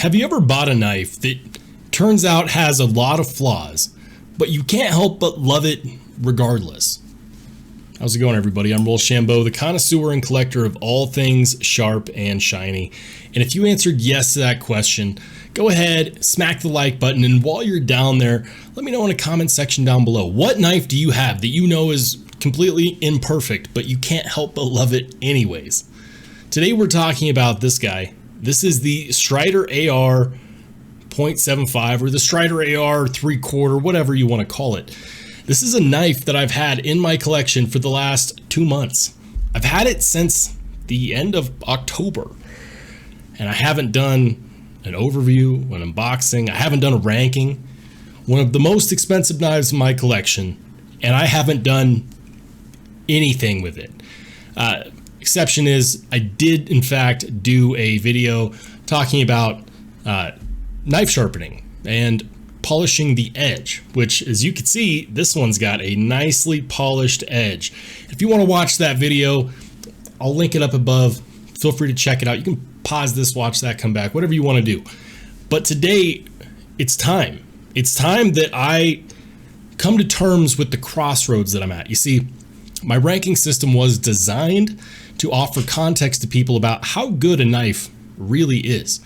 Have you ever bought a knife that turns out has a lot of flaws, but you can't help but love it regardless? How's it going, everybody? I'm Rollshambo, the connoisseur and collector of all things sharp and shiny. And if you answered yes to that question, go ahead, smack the like button, and while you're down there, let me know in the comment section down below. What knife do you have that you know is completely imperfect, but you can't help but love it anyways? Today we're talking about this guy. This is the Strider AR 0.75 or the Strider AR 3/4, whatever you want to call it. This is a knife that I've had in my collection for the last 2 months. I've had it since the end of October, and I haven't done an overview, an unboxing, I haven't done a ranking. One of the most expensive knives in my collection, and I haven't done anything with it. Exception is I did in fact do a video talking about knife sharpening and polishing the edge, which, as you can see, this one's got a nicely polished edge. If you want to watch that video, I'll link it up above. Feel free to check it out. You can pause this, watch that, come back, whatever you want to do. But today, it's time. It's time that I come to terms with the crossroads that I'm at. You see, my ranking system was designed to offer context to people about how good a knife really is.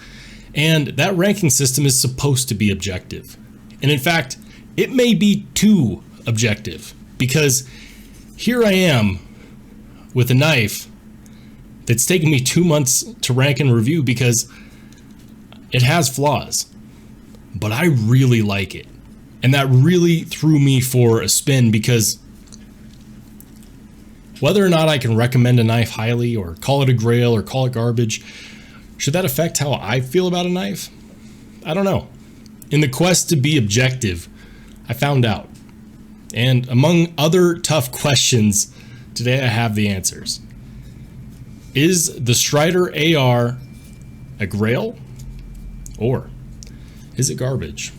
And that ranking system is supposed to be objective. And in fact, it may be too objective, because here I am with a knife that's taken me 2 months to rank and review because it has flaws, but I really like it. And that really threw me for a spin, because whether or not I can recommend a knife highly or call it a grail or call it garbage, should that affect how I feel about a knife? I don't know. In the quest to be objective, I found out. And among other tough questions, today I have the answers. Is the Strider AR a grail, or is it garbage?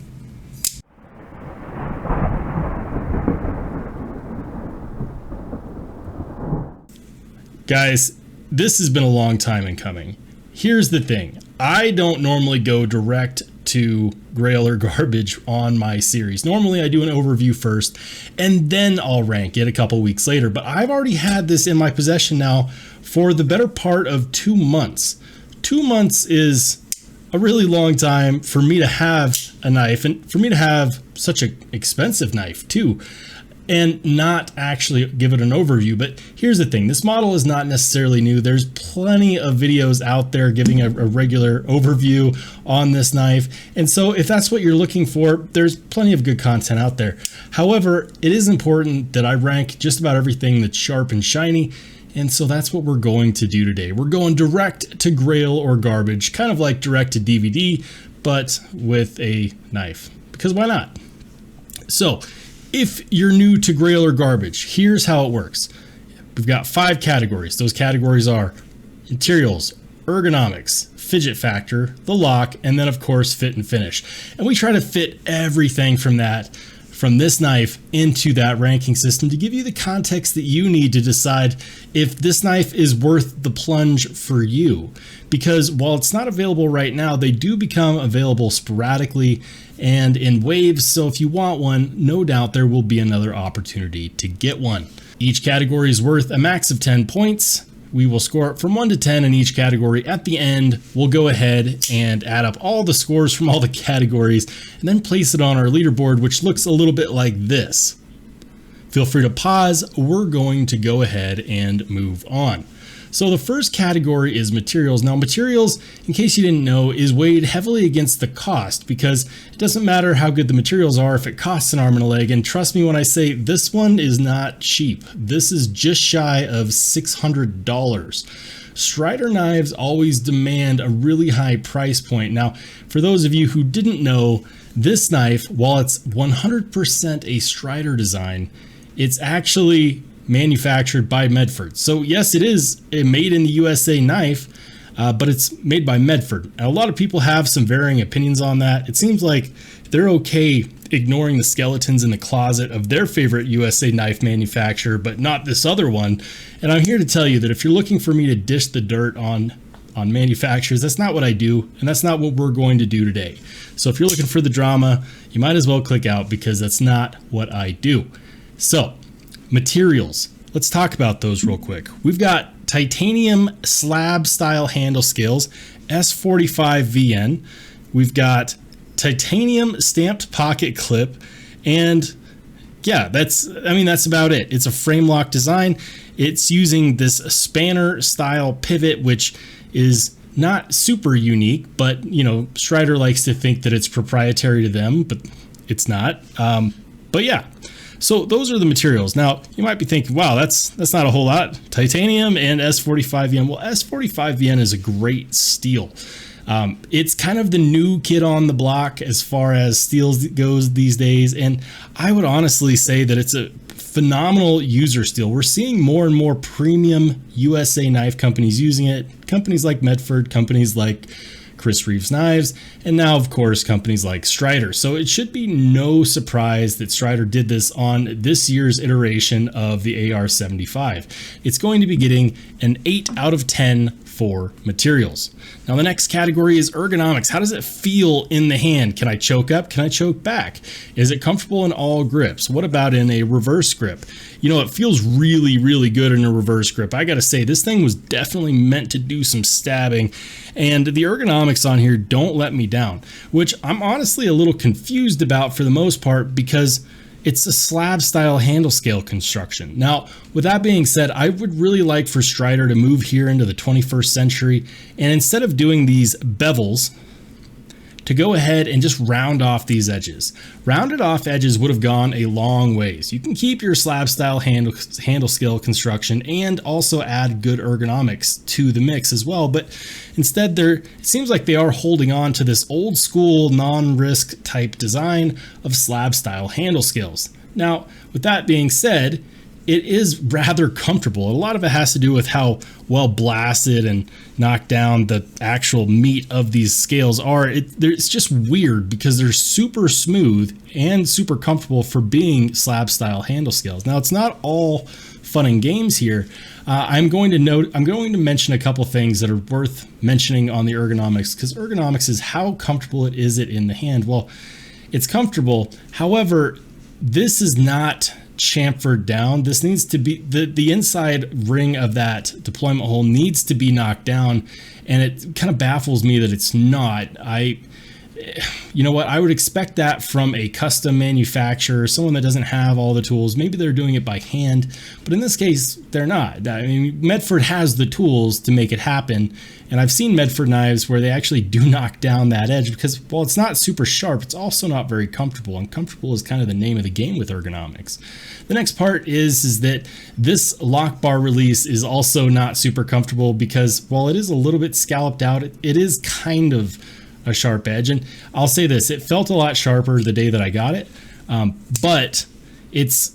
Guys, this has been a long time in coming. Here's the thing. I don't normally go direct to grail or garbage on my series. Normally I do an overview first and then I'll rank it a couple weeks later, but I've already had this in my possession now for the better part of 2 months. 2 months is a really long time for me to have a knife, and for me to have such an expensive knife too, and not actually give it an overview. But here's the thing, this model is not necessarily new. There's plenty of videos out there giving a regular overview on this knife. And so if that's what you're looking for, there's plenty of good content out there. However, it is important that I rank just about everything that's sharp and shiny. And so that's what we're going to do today. We're going direct to grail or garbage, kind of like direct to DVD, but with a knife, because why not? So if you're new to grail or garbage, here's how it works. We've got 5 categories. Those categories are materials, ergonomics, fidget factor, the lock, and then of course fit and finish. And we try to fit everything from this knife into that ranking system to give you the context that you need to decide if this knife is worth the plunge for you. Because while it's not available right now, they do become available sporadically and in waves. So if you want one, no doubt there will be another opportunity to get one. Each category is worth a max of 10 points. We will score it from 1 to 10 in each category. At the end, we'll go ahead and add up all the scores from all the categories and then place it on our leaderboard, which looks a little bit like this. Feel free to pause. We're going to go ahead and move on. So the first category is materials. Now materials, in case you didn't know, is weighed heavily against the cost, because it doesn't matter how good the materials are if it costs an arm and a leg. And trust me when I say this one is not cheap. This is just shy of $600. Strider knives always demand a really high price point. Now, for those of you who didn't know, this knife, while it's 100% a Strider design, it's actually manufactured by Medford. So yes, it is a made in the USA knife, but it's made by Medford. And a lot of people have some varying opinions on that. It seems like they're okay ignoring the skeletons in the closet of their favorite USA knife manufacturer, but not this other one. And I'm here to tell you that if you're looking for me to dish the dirt on on manufacturers. That's not what I do, and that's not what we're going to do today. So if you're looking for the drama, you might as well click out because that's not what I do. So materials, let's talk about those real quick. We've got titanium slab style handle scales, S45VN. We've got titanium stamped pocket clip, and yeah, that's about it. It's a frame lock design. It's using this spanner style pivot, which is not super unique, but you know, Strider likes to think that it's proprietary to them, but it's not. But yeah, so those are the materials. Now you might be thinking, wow, that's not a whole lot. Titanium and S45VN. Well, S45VN is a great steel. It's kind of the new kid on the block as far as steels goes these days, and I would honestly say that it's a phenomenal user steel. We're seeing more and more premium USA knife companies using it. Companies like Medford, companies like Chris Reeves Knives, and now of course companies like Strider. So it should be no surprise that Strider did this on this year's iteration of the AR-75. It's going to be getting an 8 out of 10 for materials. Now the next category is ergonomics. How does it feel in the hand? Can I choke up? Can I choke back? Is it comfortable in all grips? What about in a reverse grip? You know, it feels really, really good in a reverse grip. I gotta say, this thing was definitely meant to do some stabbing, and the ergonomics on here don't let me down, which I'm honestly a little confused about for the most part because it's a slab style handle scale construction. Now, with that being said, I would really like for Strider to move here into the 21st century, and instead of doing these bevels, to go ahead and just round off these edges. Rounded off edges would have gone a long ways. You can keep your slab style handle scale construction and also add good ergonomics to the mix as well, but instead it seems like they are holding on to this old school non-risk type design of slab style handle scales. Now, with that being said, it is rather comfortable. A lot of it has to do with how well blasted and knocked down the actual meat of these scales are. It's just weird because they're super smooth and super comfortable for being slab style handle scales. Now, it's not all fun and games here. I'm going to mention a couple things that are worth mentioning on the ergonomics, because ergonomics is how comfortable it is in the hand. Well, it's comfortable. However, this is not chamfered down. This needs to be the inside ring of that deployment hole needs to be knocked down, and it kind of baffles me that it's not. You know what, I would expect that from a custom manufacturer, someone that doesn't have all the tools. Maybe they're doing it by hand, but in this case they're not. I mean, Medford has the tools to make it happen, and I've seen Medford knives where they actually do knock down that edge because, well, it's not super sharp, it's also not very comfortable, and comfortable is kind of the name of the game with ergonomics. The next part is that this lock bar release is also not super comfortable because while it is a little bit scalloped out, it is kind of a sharp edge. And I'll say this, it felt a lot sharper the day that I got it, but it's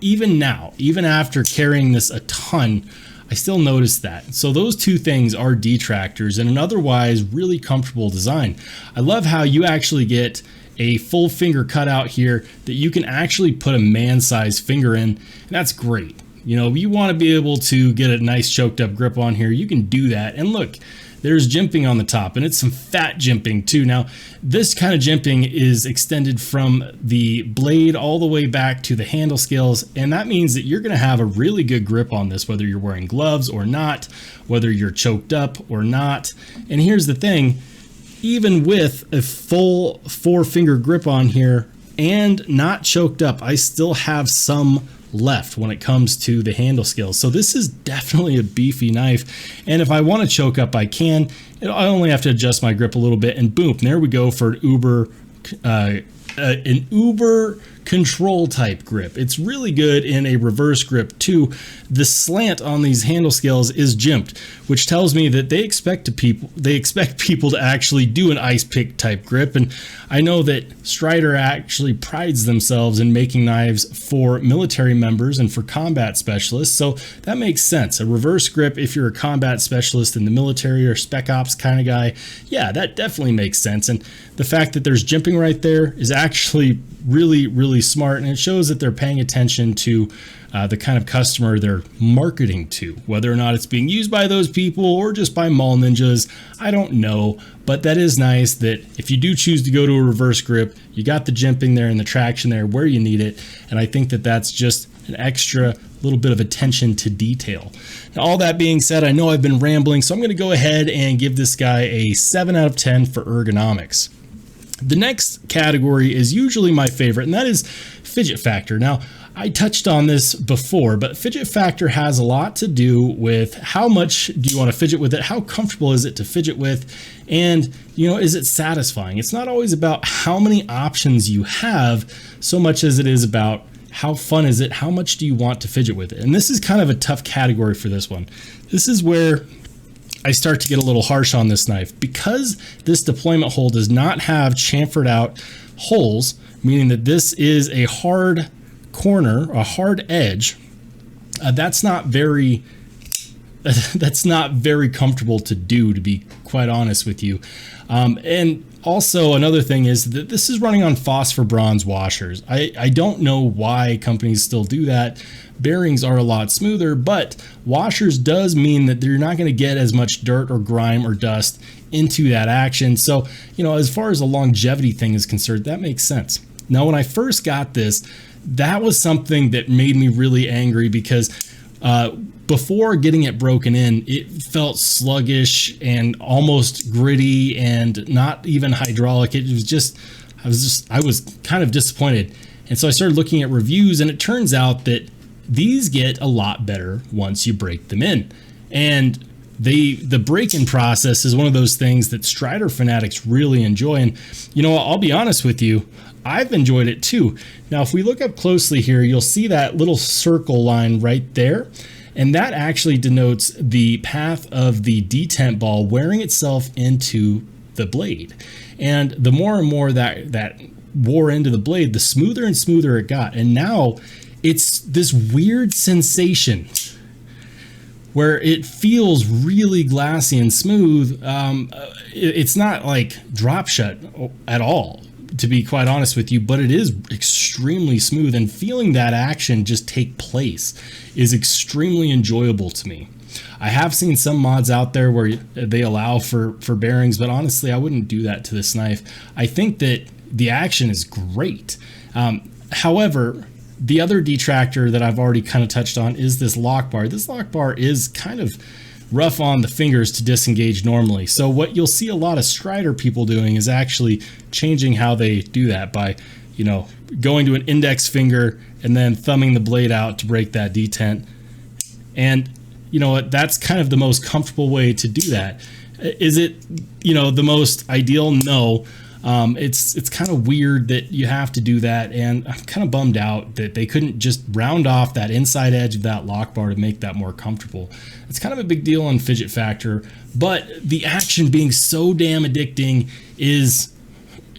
even now, even after carrying this a ton, I still notice that. So those two things are detractors in an otherwise really comfortable design. I love how you actually get a full finger cutout here that you can actually put a man-sized finger in, and that's great. You know, you want to be able to get a nice choked up grip on here, you can do that. And look, there's jimping on the top, and it's some fat jimping too. Now, this kind of jimping is extended from the blade all the way back to the handle scales, and that means that you're gonna have a really good grip on this, whether you're wearing gloves or not, whether you're choked up or not. And here's the thing, even with a full 4-finger grip on here and not choked up, I still have some left when it comes to the handle scales. So this is definitely a beefy knife, and if I want to choke up, I can. I only have to adjust my grip a little bit, and boom, there we go for an uber control type grip. It's really good in a reverse grip too. The slant on these handle scales is jimped, which tells me that they expect people to actually do an ice pick type grip. And I know that Strider actually prides themselves in making knives for military members and for combat specialists, so that makes sense. A reverse grip, if you're a combat specialist in the military or spec ops kind of guy, yeah, that definitely makes sense. And the fact that there's jimping right there is actually really really smart, and it shows that they're paying attention to the kind of customer they're marketing to. Whether or not it's being used by those people or just by mall ninjas, I don't know. But that is nice that if you do choose to go to a reverse grip, you got the jimping there and the traction there where you need it. And I think that that's just an extra little bit of attention to detail. Now, all that being said, I know I've been rambling, so I'm going to go ahead and give this guy a 7 out of 10 for ergonomics. The next category is usually my favorite, and that is fidget factor. Now, I touched on this before, but fidget factor has a lot to do with how much do you want to fidget with it, how comfortable is it to fidget with, and is it satisfying? It's not always about how many options you have so much as it is about how fun is it, how much do you want to fidget with it. And this is kind of a tough category for this one. This is where I start to get a little harsh on this knife. Because this deployment hole does not have chamfered out holes, meaning that this is a hard corner, a hard edge, that's not very comfortable to do, to be quite honest with you. And also another thing is that this is running on phosphor bronze washers. I don't know why companies still do that. Bearings are a lot smoother, but washers does mean that you're not going to get as much dirt or grime or dust into that action. So, as far as a longevity thing is concerned, that makes sense. Now, when I first got this, that was something that made me really angry because before getting it broken in, it felt sluggish and almost gritty and not even hydraulic. It was just, I was kind of disappointed. And so I started looking at reviews, and it turns out that these get a lot better once you break them in. And the break-in process is one of those things that Strider fanatics really enjoy. And I'll be honest with you, I've enjoyed it too. Now, if we look up closely here, you'll see that little circle line right there. And that actually denotes the path of the detent ball wearing itself into the blade. And the more and more that wore into the blade, the smoother and smoother it got. And now it's this weird sensation where it feels really glassy and smooth. It's not like drop shut at all, to be quite honest with you, but it is extremely smooth, and feeling that action just take place is extremely enjoyable to me. I have seen some mods out there where they allow for bearings, but honestly, I wouldn't do that to this knife. I think that the action is great. However, the other detractor that I've already kind of touched on is this lock bar. This lock bar is kind of rough on the fingers to disengage normally. So what you'll see a lot of Strider people doing is actually changing how they do that by, going to an index finger and then thumbing the blade out to break that detent. And that's kind of the most comfortable way to do that. Is it, the most ideal? No. It's kind of weird that you have to do that, and I'm kind of bummed out that they couldn't just round off that inside edge of that lock bar to make that more comfortable. It's kind of a big deal on fidget factor, but the action being so damn addicting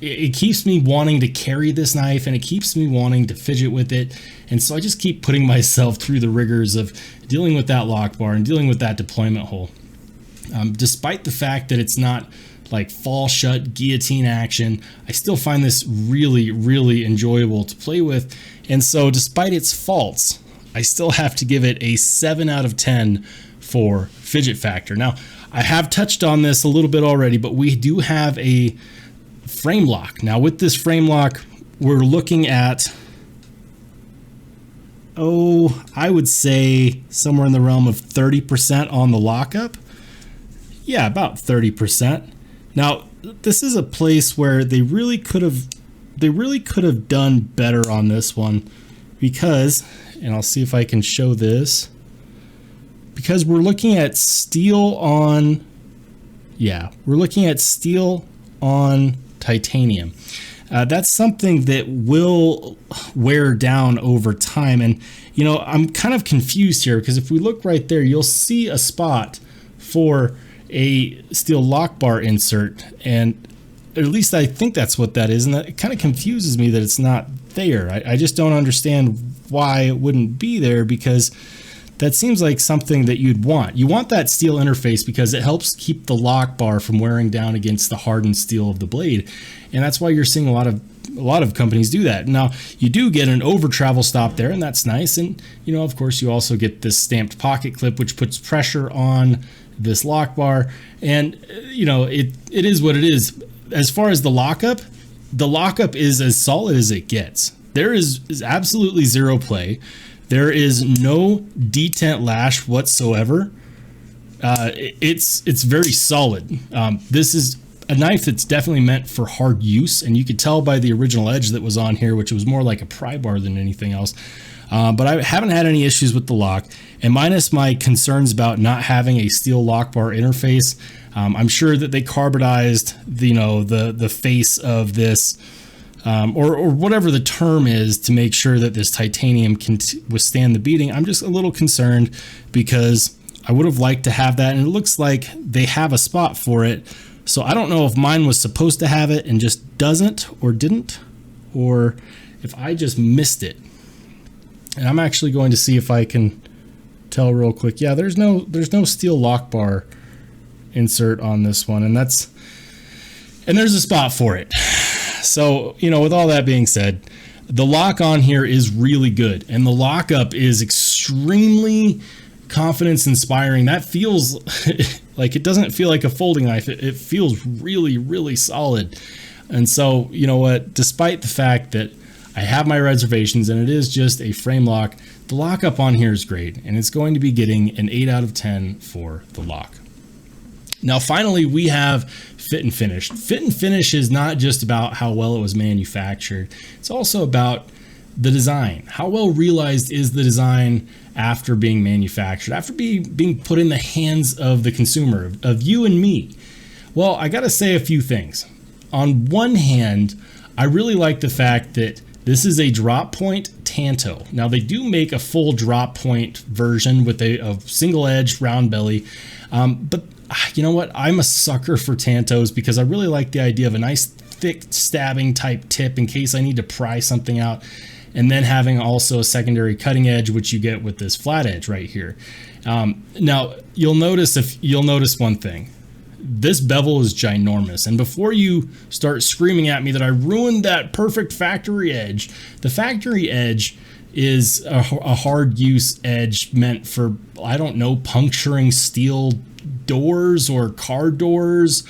it keeps me wanting to carry this knife, and it keeps me wanting to fidget with it. And so I just keep putting myself through the rigors of dealing with that lock bar and dealing with that deployment hole. Despite the fact that it's not like fall shut guillotine action, I still find this really, really enjoyable to play with. And so despite its faults, I still have to give it a 7 out of 10 for fidget factor. Now, I have touched on this a little bit already, but we do have a frame lock. Now, with this frame lock, we're looking at, I would say somewhere in the realm of 30% on the lockup. Yeah, about 30%. Now, this is a place where they really could have done better on this one, because, and I'll see if I can show this, because we're looking at steel on, we're looking at steel on titanium. That's something that will wear down over time. And, I'm kind of confused here, because if we look right there, you'll see a spot for a steel lock bar insert, and at least I think that's what that is, and that kind of confuses me that it's not there. I just don't understand why it wouldn't be there, because that seems like something that you'd want. You want that steel interface because it helps keep the lock bar from wearing down against the hardened steel of the blade. And that's why you're seeing a lot of companies do that. Now, you do get an over travel stop there, and that's nice. And, you know, of course, you also get this stamped pocket clip, which puts pressure on this lock bar. And, you know, it is what it is. As far as the lockup is as solid as it gets. There is absolutely zero play. There is no detent lash whatsoever. It's very solid. This is a knife that's definitely meant for hard use, and you could tell by the original edge that was on here, which was more like a pry bar than anything else. But I haven't had any issues with the lock, and minus my concerns about not having a steel lock bar interface. I'm sure that they carbonized the face of this, or whatever the term is, to make sure that this titanium can withstand the beating. I'm just a little concerned because I would have liked to have that, and it looks like they have a spot for it. So I don't know if mine was supposed to have it and just doesn't or didn't, or if I just missed it. And I'm actually going to see if I can tell real quick. Yeah, there's no steel lock bar insert on this one, and there's a spot for it. So, you know, with all that being said, the lock on here is really good, and the lockup is extremely confidence inspiring. That feels like, it doesn't feel like a folding knife. It feels really, really solid. And so, you know what, despite the fact that I have my reservations and it is just a frame lock, the lockup on here is great, and it's going to be getting an 8 out of 10 for the lock. Now, finally, we have fit and finish. Fit and finish is not just about how well it was manufactured. It's also about the design. How well realized is the design after being manufactured, after being put in the hands of the consumer, of you and me? Well, I gotta say a few things. On one hand, I really like the fact that this is a drop point Tanto. Now, they do make a full drop point version with a single edge round belly, but you know what? I'm a sucker for Tantos because I really like the idea of a nice thick stabbing type tip in case I need to pry something out, and then having also a secondary cutting edge, which you get with this flat edge right here. Now, you'll notice one thing. This bevel is ginormous, and before you start screaming at me that I ruined that perfect factory edge, the factory edge is a hard use edge meant for, I don't know, puncturing steel doors or car doors.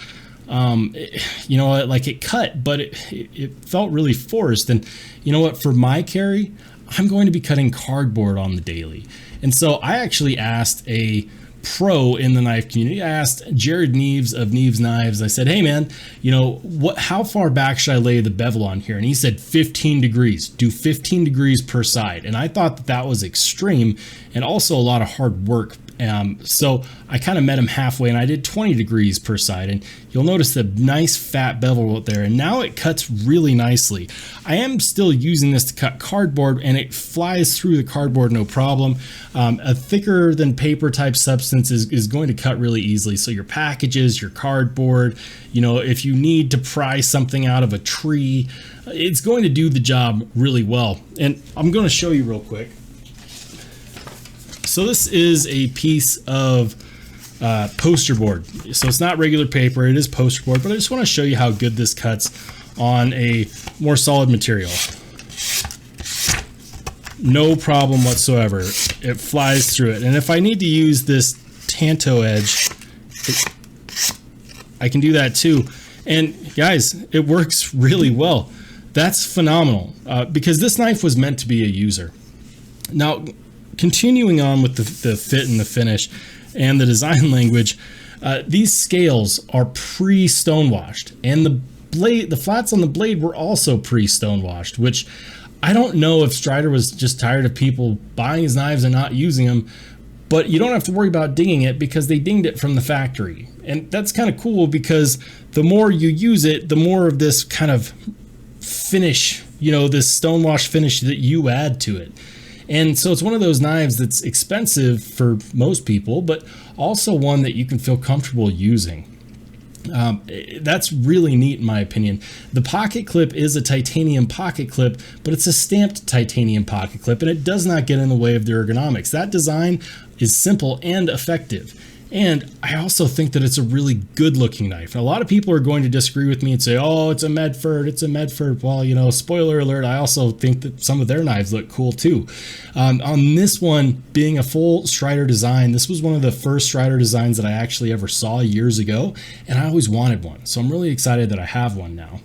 You know, like, it cut, but it felt really forced. And you know what, for my carry, I'm going to be cutting cardboard on the daily. And so I actually asked a pro in the knife community. I asked Jared Neves of Neves Knives. I said, hey man, you know, how far back should I lay the bevel on here? And he said 15 degrees, do 15 degrees per side. And I thought that was extreme and also a lot of hard work. So I kind of met him halfway, and I did 20 degrees per side, and you'll notice the nice fat bevel there, and now it cuts really nicely. I am still using this to cut cardboard, and it flies through the cardboard no problem. A thicker than paper type substance is going to cut really easily. So your packages, your cardboard, you know, if you need to pry something out of a tree, it's going to do the job really well. And I'm going to show you real quick. So this is a piece of poster board. So it's not regular paper, it is poster board, but I just want to show you how good this cuts on a more solid material. No problem whatsoever. It flies through it. And if I need to use this Tanto edge, I can do that too. And guys, it works really well. That's phenomenal because this knife was meant to be a user. Now, continuing on with the fit and the finish and the design language, these scales are pre-stonewashed, and the flats on the blade were also pre-stonewashed, which I don't know if Strider was just tired of people buying his knives and not using them, but you don't have to worry about dinging it because they dinged it from the factory. And that's kind of cool because the more you use it, the more of this kind of finish, you know, this stonewash finish that you add to it. And so it's one of those knives that's expensive for most people, but also one that you can feel comfortable using. That's really neat in my opinion. The pocket clip is a titanium pocket clip, but it's a stamped titanium pocket clip, and it does not get in the way of the ergonomics. That design is simple and effective. And I also think that it's a really good looking knife. And a lot of people are going to disagree with me and say, oh, it's a Medford, it's a Medford. Well, you know, spoiler alert, I also think that some of their knives look cool too. On this one being a full Strider design, this was one of the first Strider designs that I actually ever saw years ago, and I always wanted one. So I'm really excited that I have one now.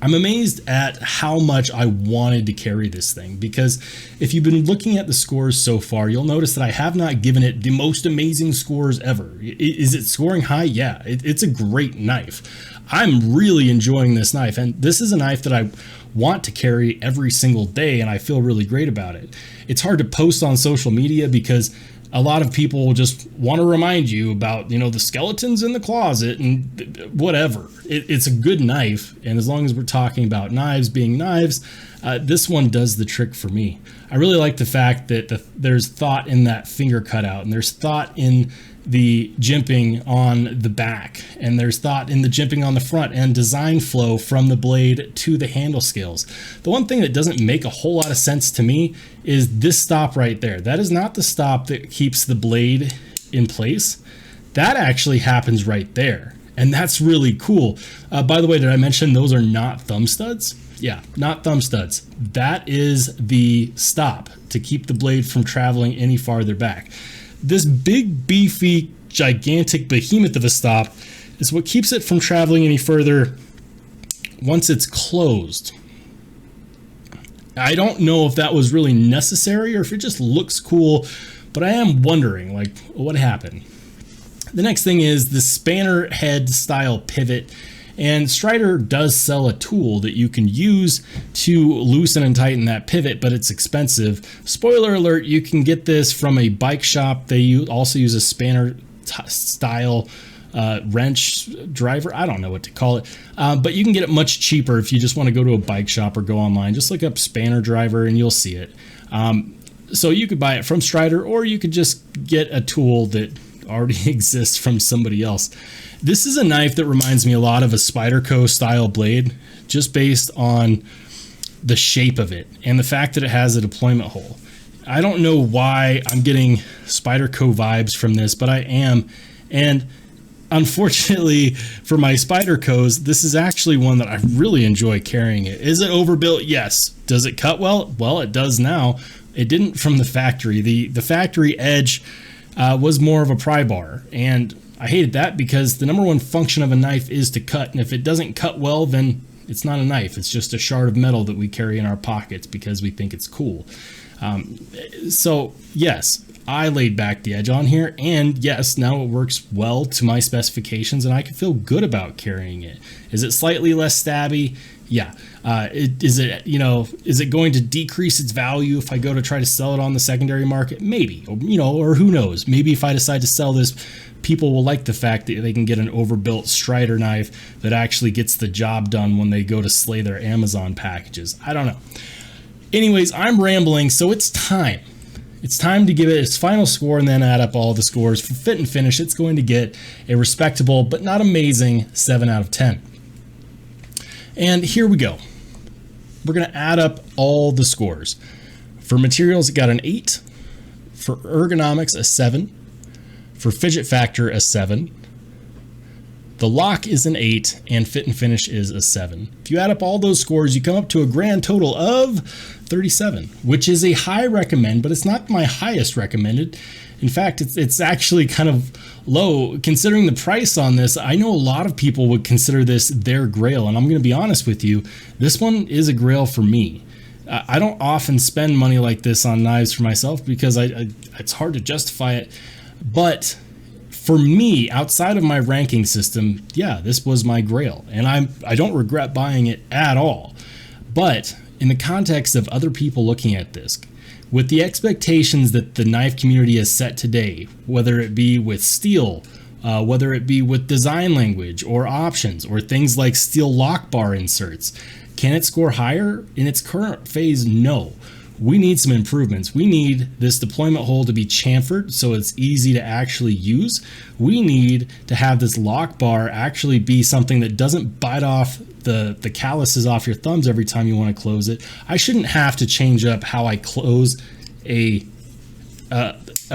I'm amazed at how much I wanted to carry this thing, because if you've been looking at the scores so far, you'll notice that I have not given it the most amazing scores ever. Is it scoring high? Yeah, it's a great knife. I'm really enjoying this knife, and this is a knife that I want to carry every single day, and I feel really great about it. It's hard to post on social media because a lot of people will just want to remind you about, you know, the skeletons in the closet and whatever. It's a good knife, and as long as we're talking about knives being knives, this one does the trick for me. I really like the fact that there's thought in that finger cutout, and there's thought in the jimping on the back, and there's thought in the jimping on the front, and design flow from the blade to the handle scales. The one thing that doesn't make a whole lot of sense to me is this stop right there. That is not the stop that keeps the blade in place. That actually happens right there, and that's really cool. By the way, did I mention those are not thumb studs? Yeah, not thumb studs. That is the stop to keep the blade from traveling any farther back. This big, beefy, gigantic behemoth of a stop is what keeps it from traveling any further once it's closed. I don't know if that was really necessary or if it just looks cool, but I am wondering, like, what happened? The next thing is the spanner head style pivot. And Strider does sell a tool that you can use to loosen and tighten that pivot, but it's expensive. Spoiler alert, you can get this from a bike shop. They also use a spanner style wrench driver. I don't know what to call it, but you can get it much cheaper if you just want to go to a bike shop or go online. Just look up spanner driver and you'll see it. So you could buy it from Strider, or you could just get a tool that already exists from somebody else. This is a knife that reminds me a lot of a Spyderco style blade, just based on the shape of it and the fact that it has a deployment hole. I don't know why I'm getting Spyderco vibes from this, but I am. And unfortunately for my Spydercos, this is actually one that I really enjoy carrying it. Is it overbuilt? Yes. Does it cut well? Well, it does now. It didn't from the factory. The factory edge was more of a pry bar, and I hated that because the number one function of a knife is to cut, and if it doesn't cut well, then it's not a knife. It's just a shard of metal that we carry in our pockets because we think it's cool. So yes, I laid back the edge on here, and yes, now it works well to my specifications, and I can feel good about carrying it. Is it slightly less stabby? Yeah. Is it going to decrease its value if I go to try to sell it on the secondary market? Maybe, or who knows? Maybe if I decide to sell this, people will like the fact that they can get an overbuilt Strider knife that actually gets the job done when they go to slay their Amazon packages. I don't know. Anyways, I'm rambling, so it's time. It's time to give it its final score and then add up all the scores. For fit and finish, it's going to get a respectable but not amazing 7 out of 10. And here we go. We're going to add up all the scores. For materials, it got an 8. For ergonomics, a 7. For fidget factor, a 7. The lock is an 8, and fit and finish is a 7. If you add up all those scores, you come up to a grand total of 37, which is a high recommend, but it's not my highest recommended. In fact, it's actually kind of low considering the price on this. I know a lot of people would consider this their Grail, and I'm going to be honest with you, this one is a Grail for me. I don't often spend money like this on knives for myself because it's hard to justify it, but for me, outside of my ranking system, yeah, this was my Grail, and I don't regret buying it at all. But in the context of other people looking at this, with the expectations that the knife community has set today, whether it be with steel, whether it be with design language or options or things like steel lock bar inserts, can it score higher? In its current phase, no. we need some improvements. We need this deployment hole to be chamfered so it's easy to actually use. We need to have this lock bar actually be something that doesn't bite off the calluses off your thumbs every time you want to close it. I shouldn't have to change up how I close a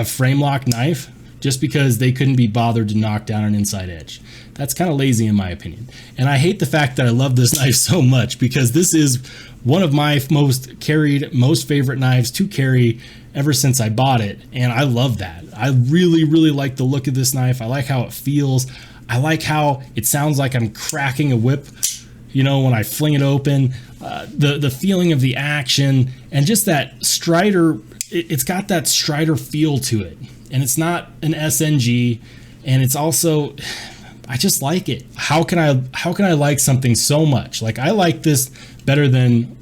frame lock knife just because they couldn't be bothered to knock down an inside edge. That's kind of lazy in my opinion. And I hate the fact that I love this knife so much because this is one of my most favorite knives to carry ever since I bought it. And I love that. I really, really like the look of this knife. I like how it feels. I like how it sounds like I'm cracking a whip, you know, when I fling it open. The feeling of the action and just that Strider, it's got that Strider feel to it. And it's not an SNG, and it's also, I just like it. How can I like something so much? Like, I like this better than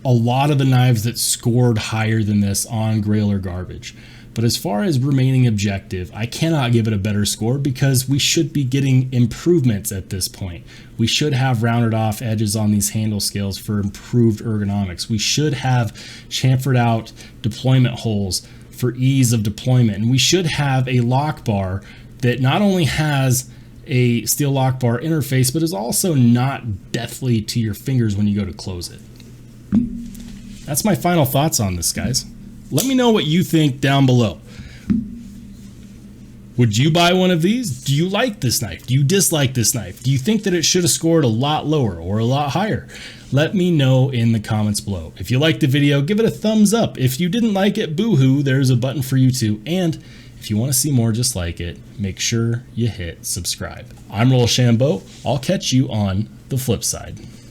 a lot of the knives that scored higher than this on Grail or Garbage. But as far as remaining objective, I cannot give it a better score because we should be getting improvements at this point. We should have rounded off edges on these handle scales for improved ergonomics. We should have chamfered out deployment holes for ease of deployment. And we should have a lock bar that not only has a steel lock bar interface, but is also not deathly to your fingers when you go to close it. That's my final thoughts on this, guys. Let me know what you think down below. Would you buy one of these? Do you like this knife? Do you dislike this knife? Do you think that it should have scored a lot lower or a lot higher? Let me know in the comments below. If you liked the video, give it a thumbs up. If you didn't like it, boo-hoo, there's a button for you too. And if you want to see more just like it, make sure you hit subscribe. I'm Rollshambo. I'll catch you on the flip side.